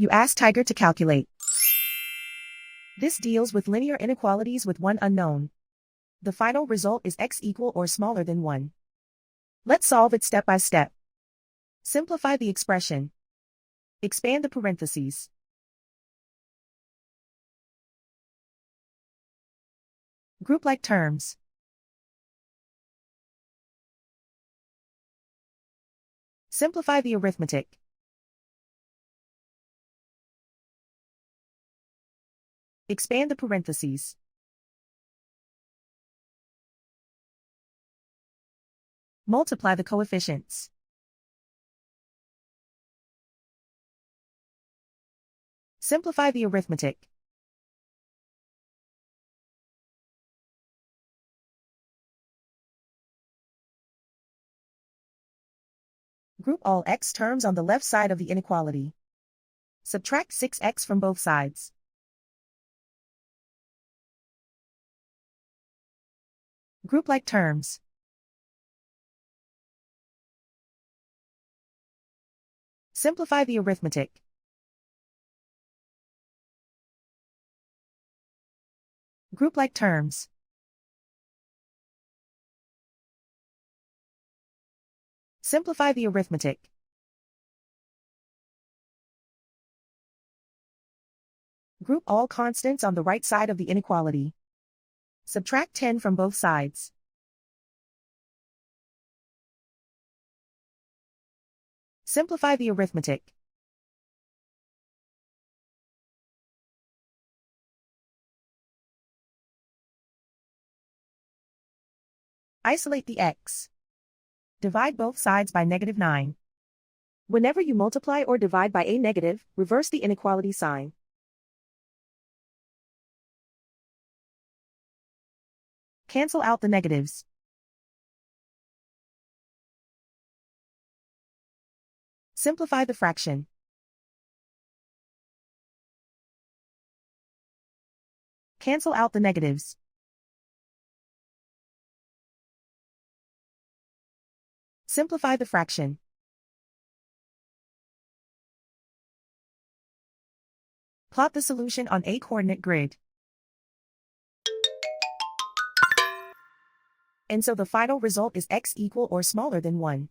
You ask Tiger to calculate. This deals with linear inequalities with one unknown. The final result is x equal or smaller than 1. Let's solve it step by step. Simplify the expression. Expand the parentheses. Group like terms. Simplify the arithmetic. Expand the parentheses. Multiply the coefficients. Simplify the arithmetic. Group all x terms on the left side of the inequality. Subtract 6x from both sides. Group like terms. Simplify the arithmetic. Group like terms. Simplify the arithmetic. Group all constants on the right side of the inequality. Subtract 10 from both sides. Simplify the arithmetic. Isolate the x. Divide both sides by -9. Whenever you multiply or divide by a negative, reverse the inequality sign. Cancel out the negatives. Simplify the fraction. Cancel out the negatives. Simplify the fraction. Plot the solution on a coordinate grid. And so the final result is x equal or smaller than 1.